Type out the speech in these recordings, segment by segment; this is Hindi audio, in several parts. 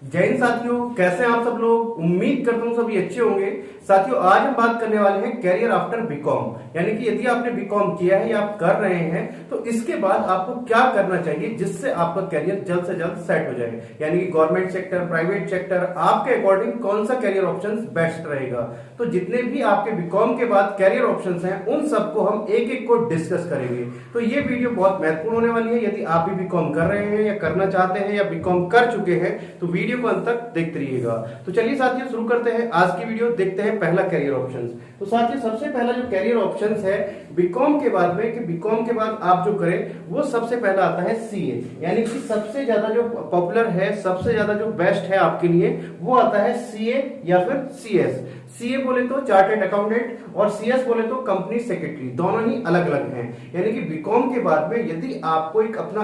जय हिंद साथियों, कैसे हैं आप सब लोग। उम्मीद करता हूँ सभी अच्छे होंगे। साथियों, आज हम बात करने वाले हैं कैरियर आफ्टर बीकॉम, यानी कि यदि आपने बीकॉम किया है या आप कर रहे हैं तो इसके बाद आपको क्या करना चाहिए जिससे आपका कैरियर जल्द से जल्द सेट हो जाए। यानी कि गवर्नमेंट सेक्टर, प्राइवेट सेक्टर, आपके अकॉर्डिंग कौन सा कैरियर ऑप्शन बेस्ट रहेगा। तो जितने भी आपके बीकॉम के बाद कैरियर ऑप्शन हैं उन सबको हम एक एक को डिस्कस करेंगे। तो ये वीडियो बहुत महत्वपूर्ण होने वाली है। यदि आप भी बीकॉम कर रहे हैं या करना चाहते हैं या बीकॉम कर चुके हैं तो वीडियो को अंत तक देखते रहिएगा। तो चलिए साथियों शुरू करते हैं आज की वीडियो। देखते हैं पहला कैरियर ऑप्शंस। तो साथियों सबसे पहला जो कैरियर ऑप्शंस है बीकॉम के बाद में, कि बीकॉम के बाद आप जो करें वो सबसे पहला आता है सीए, यानी कि सबसे ज्यादा जो पॉपुलर है, सबसे ज्यादा जो बेस्ट है आपके लिए वो आता है सीए या फिर सीएस। सीए बोले तो चार्टर्ड अकाउंटेंट और सीएस बोले तो कंपनी सेक्रेटरी, दोनों ही अलग अलग हैं। यानी कि बीकॉम के बाद में यदि आपको एक अपना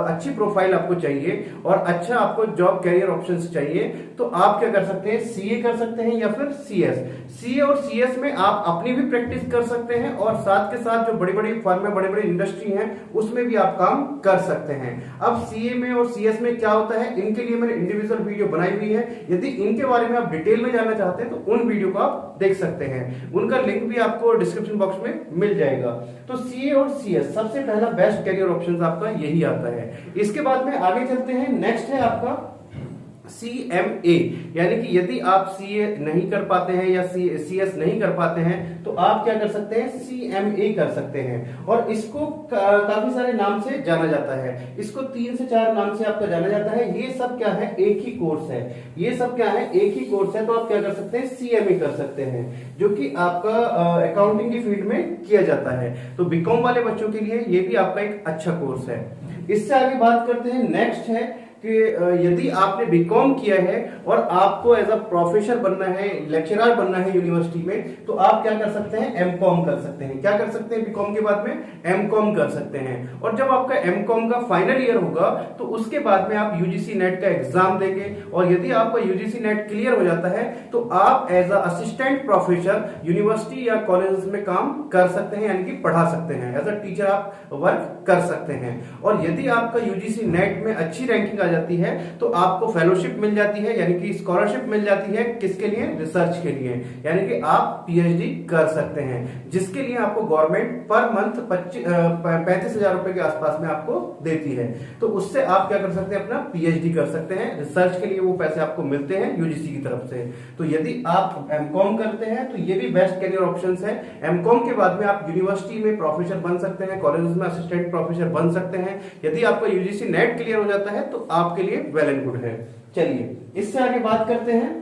अच्छी प्रोफाइल आपको चाहिए और अच्छा आपको जॉब कैरियर ऑप्शंस चाहिए तो आप क्या कर सकते हैं, सीए कर सकते हैं या फिर सीएस। सीए और सीएस में आप अपनी भी प्रैक्टिस कर सकते हैं और साथ के साथ जो बड़ी बड़ी फर्म है, बड़ी बड़ी इंडस्ट्री है उसमें भी आप काम कर सकते हैं। अब सीए में और सीएस में क्या होता है, इनके लिए मैंने इंडिविजुअल वीडियो बनाई हुई है। यदि इनके बारे में आप डिटेल में जानना चाहते हैं तो उन वीडियो को आप देख सकते हैं, उनका लिंक भी आपको डिस्क्रिप्शन बॉक्स में मिल जाएगा। तो सीए और सीएस सबसे पहला बेस्ट कैरियर ऑप्शन आपका यही आता है। इसके बाद में आगे चलते हैं, नेक्स्ट है आपका CMA, यानी कि यदि आप सीए नहीं कर पाते हैं या सीएस नहीं कर पाते हैं तो आप क्या कर सकते हैं, CMA कर सकते हैं। और इसको काफी सारे नाम से जाना जाता है, इसको 3 से 4 नाम से आपका जाना जाता है। ये सब क्या है, एक ही कोर्स है। ये सब क्या है, एक ही कोर्स है। तो आप क्या कर सकते हैं, CMA कर सकते हैं, जो कि आपका अकाउंटिंग की फील्ड में किया जाता है। तो बीकॉम वाले बच्चों के लिए ये भी आपका एक अच्छा कोर्स है। इससे आगे बात करते हैं, नेक्स्ट है कि यदि आपने बीकॉम किया है और आपको एज अ प्रोफेसर बनना है, लेक्चरर बनना है यूनिवर्सिटी में, तो आप क्या कर सकते हैं, एमकॉम कर सकते हैं। क्या कर सकते हैं, बीकॉम के बाद में एमकॉम कर सकते हैं। और जब आपका एमकॉम का फाइनल ईयर होगा तो उसके बाद में आप यूजीसी नेट का एग्जाम देंगे और यदि आपका यूजीसी नेट क्लियर हो जाता है तो आप as a assistant professor university या कॉलेजेस में काम कर सकते हैं, यानी कि पढ़ा सकते हैं। एज अ टीचर आप वर्क कर सकते हैं। और यदि आपका यूजीसी नेट में अच्छी रैंकिंग आ जाती है तो आपको फेलोशिप मिल जाती है, यानी कि स्कॉलरशिप मिल जाती है। किसके लिए, रिसर्च के लिए, यानी कि आप पीएचडी कर सकते हैं, जिसके लिए आपको गवर्नमेंट पर मंथ 35,000 रुपए के आसपास में आपको देती है। तो उससे आप क्या कर सकते हैं, अपना पीएचडी कर सकते हैं। रिसर्च के लिए वो पैसे आपको मिलते हैं यूजीसी की तरफ से। तो यदि आप एमकॉम करते हैं तो ये भी बेस्ट कैरियर ऑप्शन है। एमकॉम के बाद में आप यूनिवर्सिटी में प्रोफेसर बन सकते हैं, कॉलेजेस में असिस्टेंट प्रोफेसर बन सकते हैं। यदि आपका यूजीसी नेट क्लियर हो जाता है तो आपके लिए वेल एंड गुड है। चलिए इससे आगे बात करते हैं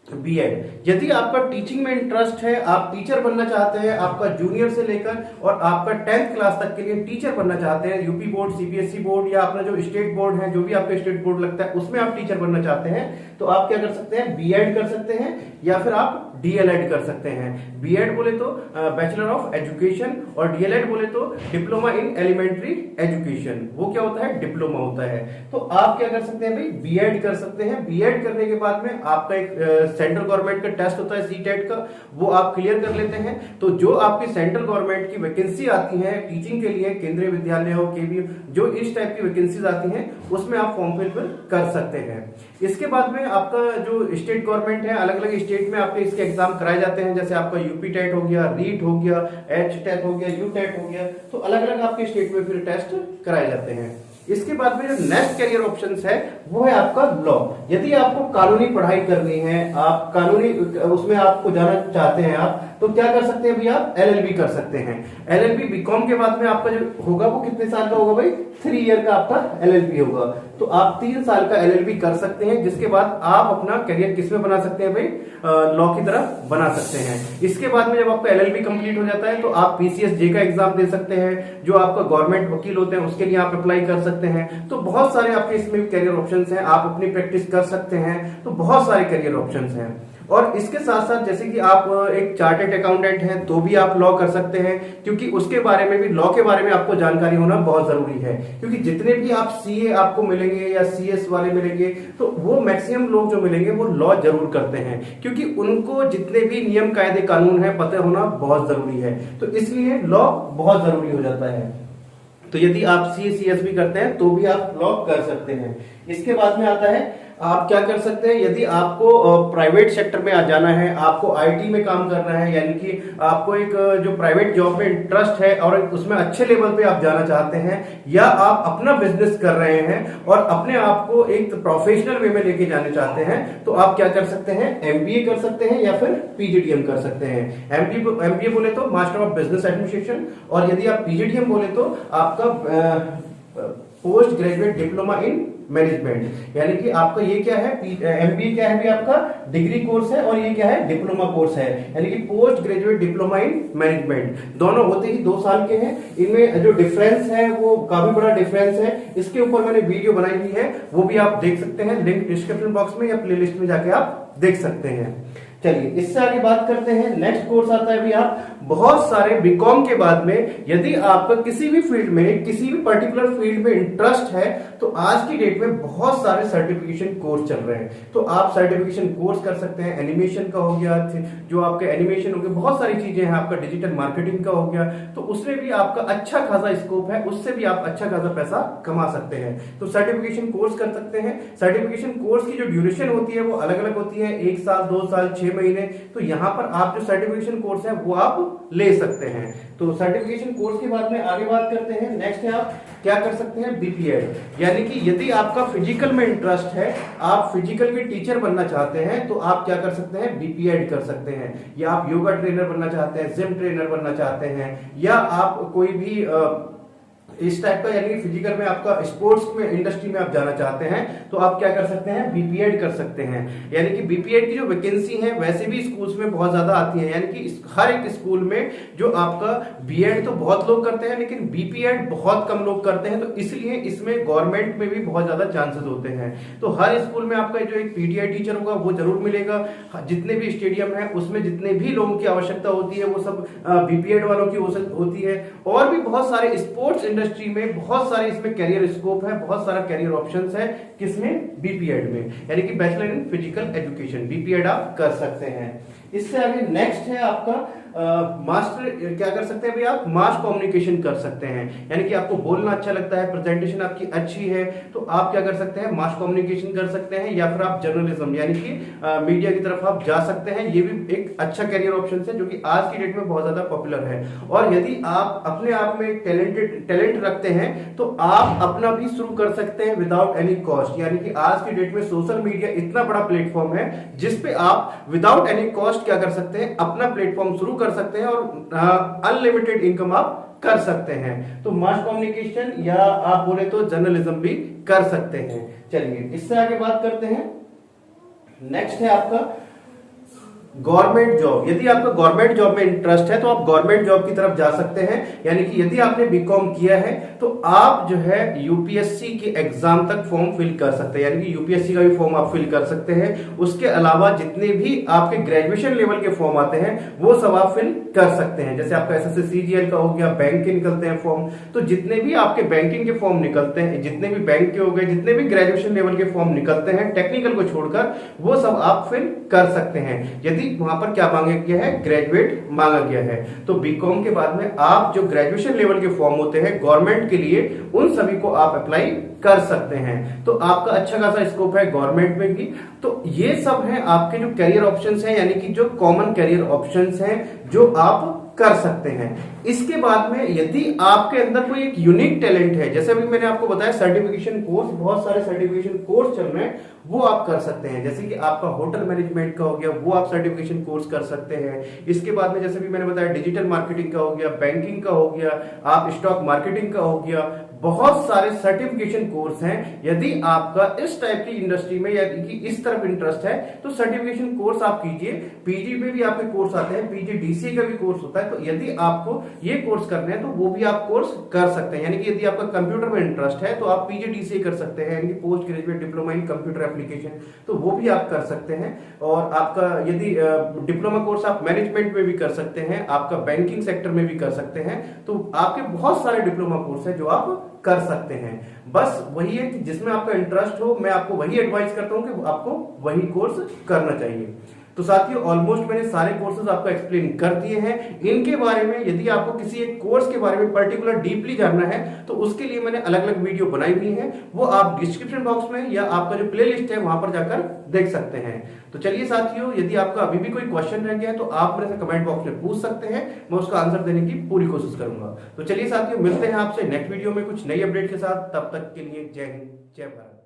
बीएड। यदि आपका टीचिंग में इंटरेस्ट है, आप टीचर बनना चाहते हैं, आपका जूनियर से लेकर और आपका 10th क्लास तक के लिए टीचर बनना चाहते हैं, यूपी बोर्ड, सीबीएसई बोर्ड या अपना जो स्टेट बोर्ड है, जो भी आपका स्टेट बोर्ड लगता है उसमें आप टीचर बनना चाहते हैं तो आप क्या कर सकते हैं, बीएड कर सकते हैं या फिर आप डीएलएड कर सकते हैं। बीएड बोले तो बैचलर ऑफ एजुकेशन और डीएलएड बोले तो डिप्लोमा इन एलिमेंट्री एजुकेशन। वो क्या होता है, डिप्लोमा होता है। तो आप क्या कर सकते हैं भाई, बीएड कर सकते हैं। बीएड करने के बाद में आपका एक सेंट्रल गवर्नमेंट का टेस्ट होता है सीटेट का, वो आप क्लियर कर लेते हैं तो जो आपकी सेंट्रल गवर्नमेंट की वैकेंसी आती है टीचिंग के लिए, केंद्रीय विद्यालयों के भी जो इस टाइप की वैकेंसीज आती हैं उसमें आप फॉर्म फिल कर सकते हैं। इसके बाद में आपका जो स्टेट गवर्नमेंट है, अलग अलग स्टेट में आपके इसके एग्जाम कराए जाते हैं, जैसे आपका यूपी टेट हो गया, रीट हो गया, एच टेट हो गया, यू टेट हो गया। तो अलग अलग आपके स्टेट में फिर टेस्ट कराए जाते हैं। इसके बाद में जो नेक्स्ट कैरियर ऑप्शंस है वो है आपका लॉ। यदि आपको कानूनी पढ़ाई करनी है, आप कानूनी उसमें आपको जाना चाहते हैं आप, तो क्या कर सकते हैं भैया, आप एलएलबी कर सकते हैं। एलएलबी बीकॉम के बाद में आपका जो होगा वो कितने साल का होगा भाई, 3 ईयर का आपका एलएलबी होगा। तो आप 3 साल का एलएलबी कर सकते हैं, जिसके बाद आप अपना करियर किसमें बना सकते हैं भाई, लॉ की तरफ बना सकते हैं। इसके बाद में जब आपका एलएलबी कंप्लीट हो जाता है तो आप पीसीएसजे का एग्जाम दे सकते हैं, जो आपका गवर्नमेंट वकील होते हैं उसके लिए आप अप्लाई कर सकते हैं। तो बहुत सारे आपके इसमें कैरियर ऑप्शंस हैं, आप अपनी प्रैक्टिस कर सकते हैं। तो बहुत सारे कैरियर ऑप्शंस हैं। और इसके साथ साथ जैसे कि आप एक चार्टर्ड अकाउंटेंट हैं तो भी आप लॉ कर सकते हैं, क्योंकि उसके बारे में भी, लॉ के बारे में आपको जानकारी होना बहुत जरूरी है। क्योंकि जितने भी आप सीए आपको मिलेंगे या सीएस वाले मिलेंगे तो वो मैक्सिमम लोग जो मिलेंगे वो लॉ जरूर करते हैं, क्योंकि उनको जितने भी नियम कायदे कानून है पता होना बहुत जरूरी है। तो इसलिए लॉ बहुत जरूरी हो जाता है। तो यदि आप सीएस भी करते हैं तो भी आप लॉ कर सकते हैं। इसके बाद में आता है आप क्या कर सकते हैं, यदि आपको प्राइवेट सेक्टर में आ जाना है, आपको आईटी में काम करना है, यानी कि आपको एक जो प्राइवेट जॉब में इंटरेस्ट है और उसमें अच्छे लेवल पे आप जाना चाहते हैं, या आप अपना बिजनेस कर रहे हैं और अपने आप को एक प्रोफेशनल वे में लेके जाने चाहते हैं, तो आप क्या कर सकते हैं, एमबीए कर सकते हैं या फिर पीजीडीएम कर सकते हैं। एमबीए बोले तो मास्टर ऑफ बिजनेस एडमिनिस्ट्रेशन, और यदि आप पीजीडीएम बोले तो आपका post graduate diploma in management, यानी कि आपका ये क्या है, एमबीए क्या है भी आपका डिग्री कोर्स है, और ये क्या है, डिप्लोमा कोर्स है, यानी कि post graduate diploma in management. दोनों होते ही 2 साल के हैं। इनमें जो डिफरेंस है वो काफी बड़ा डिफरेंस है। इसके ऊपर मैंने वीडियो बनाई हुई है, वो भी आप देख सकते हैं, लिंक डिस्क्रिप्शन बॉक्स में या प्लेलिस्ट में जाके आप देख सकते हैं। चलिए इससे आगे बात करते हैं। नेक्स्ट कोर्स आता है भैया, बहुत सारे बीकॉम के बाद में यदि आपका किसी भी फील्ड में, किसी भी पर्टिकुलर फील्ड में इंटरेस्ट है, तो आज की डेट में बहुत सारे सर्टिफिकेशन कोर्स चल रहे हैं। तो आप सर्टिफिकेशन कोर्स कर सकते हैं। एनिमेशन का हो गया, जो आपके एनिमेशन हो गए, बहुत सारी चीजें हैं, आपका डिजिटल मार्केटिंग का हो गया, तो उसमें भी आपका अच्छा खासा स्कोप है, उससे भी आप अच्छा खासा पैसा कमा सकते हैं। तो सर्टिफिकेशन कोर्स कर सकते हैं। सर्टिफिकेशन कोर्स की जो ड्यूरेशन होती है वो अलग अलग होती है, 1 साल, 2 साल, 6 महीने। तो यहां पर आप जो सर्टिफिकेशन कोर्स है वो आप ले सकते हैं। तो सर्टिफिकेशन कोर्स के बाद में आगे बात करते हैं। नेक्स्ट है, आप क्या कर सकते हैं, बीपीएड, यानी कि यदि आपका फिजिकल में इंटरेस्ट है, आप फिजिकल के टीचर बनना चाहते हैं, तो आप क्या कर सकते हैं, बीपीएड कर सकते हैं। या आप योगा ट्रेनर बनना चाहते हैं, जिम ट्रेनर बनना चाहते हैं, या आप कोई भी इस टाइप का, यानी फिजिकल में आपका स्पोर्ट्स में इंडस्ट्री में आप जाना चाहते हैं, तो आप क्या कर सकते हैं, बीपीएड कर सकते हैं। यानी कि बीपीएड की जो वैकेंसी है वैसे भी स्कूल्स में बहुत ज्यादा आती है, यानी कि हर एक स्कूल में जो आपका बीएड तो बहुत लोग करते हैं, लेकिन बीपीएड बहुत कम लोग करते हैं, तो इसलिए इसमें गवर्नमेंट में भी बहुत ज्यादा चांसेस होते हैं। तो हर स्कूल में आपका जो एक पीटीआई टीचर होगा वो जरूर मिलेगा। जितने भी स्टेडियम है उसमें जितने भी लोगों की आवश्यकता होती है वो सब बीपीएड वालों की होती है। और भी बहुत सारे स्पोर्ट्स इंडस्ट्री में बहुत सारे इसमें कैरियर स्कोप है, बहुत सारा कैरियर ऑप्शंस है, किसमें, बीपीएड में, यानी कि bachelor in physical education, BPEd आप कर सकते हैं। इससे आगे नेक्स्ट है आपका मास्टर, क्या कर सकते हैं भाई, आप मास कम्युनिकेशन कर सकते हैं, यानी कि आपको बोलना अच्छा लगता है, प्रेजेंटेशन आपकी अच्छी है, तो आप क्या कर सकते हैं, मास कम्युनिकेशन कर सकते हैं, या फिर आप जर्नलिज्म यानी कि मीडिया की तरफ आप जा सकते हैं। ये भी एक अच्छा कैरियर ऑप्शन है जो कि आज की डेट में बहुत ज्यादा पॉपुलर है। और यदि आप अपने आप में टैलेंट रखते हैं तो आप अपना भी शुरू कर सकते हैं विदाउट एनी कॉस्ट, यानी कि आज की डेट में सोशल मीडिया इतना बड़ा प्लेटफॉर्म है जिसपे आप विदाउट एनी कॉस्ट क्या कर सकते हैं, अपना प्लेटफॉर्म शुरू कर सकते हैं और अनलिमिटेड इनकम आप कर सकते हैं। तो मास कम्युनिकेशन या आप बोले तो जर्नलिज्म भी कर सकते हैं। चलिए इससे आगे बात करते हैं। नेक्स्ट है आपका गवर्नमेंट जॉब। यदि आपका गवर्नमेंट जॉब में इंटरेस्ट है तो आप गवर्नमेंट जॉब की तरफ जा सकते हैं, यानी कि यदि आपने बीकॉम किया है तो आप जो है यूपीएससी के एग्जाम तक फॉर्म फिल कर सकते हैं, यानी कि यूपीएससी का भी फॉर्म आप फिल कर सकते हैं। उसके अलावा जितने भी आपके ग्रेजुएशन लेवल के फॉर्म आते हैं वो सब आप फिल कर सकते हैं। जैसे आपका एसएससी सीजीएल का हो गया, बैंक के निकलते हैं फॉर्म, तो जितने भी आपके बैंकिंग के फॉर्म निकलते हैं, जितने भी बैंक के हो गए, जितने भी ग्रेजुएशन लेवल के फॉर्म निकलते हैं टेक्निकल को छोड़कर, वो सब आप फिल कर सकते हैं। यदि वहां पर क्या मांगा गया है, ग्रेजुएट मांगा गया है। तो बीकॉम के बाद में आप जो ग्रेजुएशन लेवल के फॉर्म होते हैं गवर्नमेंट के लिए, उन सभी को आप अप्लाई कर सकते हैं। तो आपका अच्छा खासा स्कोप है गवर्नमेंट में भी। तो ये सब है आपके जो कैरियर ऑप्शंस हैं, यानी कि जो कॉमन कैरियर ऑप्शंस हैं जो आप कर सकते हैं। इसके बाद में यदि आपके अंदर कोई एक यूनिक टैलेंट है, जैसे अभी मैंने आपको बताया सर्टिफिकेशन कोर्स, बहुत सारे सर्टिफिकेशन कोर्स चल रहे हैं, वो आप कर सकते हैं। जैसे कि आपका होटल मैनेजमेंट का हो गया, वो आप सर्टिफिकेशन कोर्स कर सकते हैं। इसके बाद में जैसे भी मैंने बताया डिजिटल मार्केटिंग का हो गया, बैंकिंग का हो गया, आप स्टॉक मार्केटिंग का हो गया, बहुत सारे सर्टिफिकेशन कोर्स हैं। यदि आपका इस टाइप की इंडस्ट्री में यानी कि इस तरफ इंटरेस्ट है तो सर्टिफिकेशन कोर्स आप कीजिए। पीजी में भी आपके कोर्स आते हैं, पीजीडीसी का भी कोर्स होता है। तो यदि आपको ये कोर्स करने हैं तो वो भी आप कोर्स कर सकते हैं। यानी कि यदि आपका कंप्यूटर में इंटरेस्ट है तो आप पीजीडीसी कर सकते हैं, यानी कि post graduate diploma in computer application, तो वो भी आप कर सकते हैं। और आपका यदि डिप्लोमा कोर्स आप मैनेजमेंट में भी कर सकते हैं, आपका बैंकिंग सेक्टर में भी कर सकते हैं। तो आपके बहुत सारे डिप्लोमा कोर्स हैं जो आप कर सकते हैं। बस वही है कि जिसमें आपका इंटरेस्ट हो, मैं आपको वही एडवाइस करता हूं कि आपको वही कोर्स करना चाहिए। तो साथियों ऑलमोस्ट मैंने सारे कोर्सेज आपको एक्सप्लेन कर दिए हैं। इनके बारे में यदि आपको किसी एक कोर्स के बारे में पर्टिकुलर डीपली जानना है तो उसके लिए मैंने अलग अलग वीडियो बनाई हुई है, वो आप डिस्क्रिप्शन बॉक्स में या आपका जो प्लेलिस्ट है वहां पर जाकर देख सकते हैं। तो चलिए साथियों, यदि आपका अभी भी कोई क्वेश्चन रह गया है तो आप मेरे से कमेंट बॉक्स में पूछ सकते हैं, मैं उसका आंसर देने की पूरी कोशिश करूंगा। तो चलिए साथियों, मिलते हैं आपसे नेक्स्ट वीडियो में कुछ नई अपडेट के साथ। तब तक के लिए जय हिंद, जय भारत।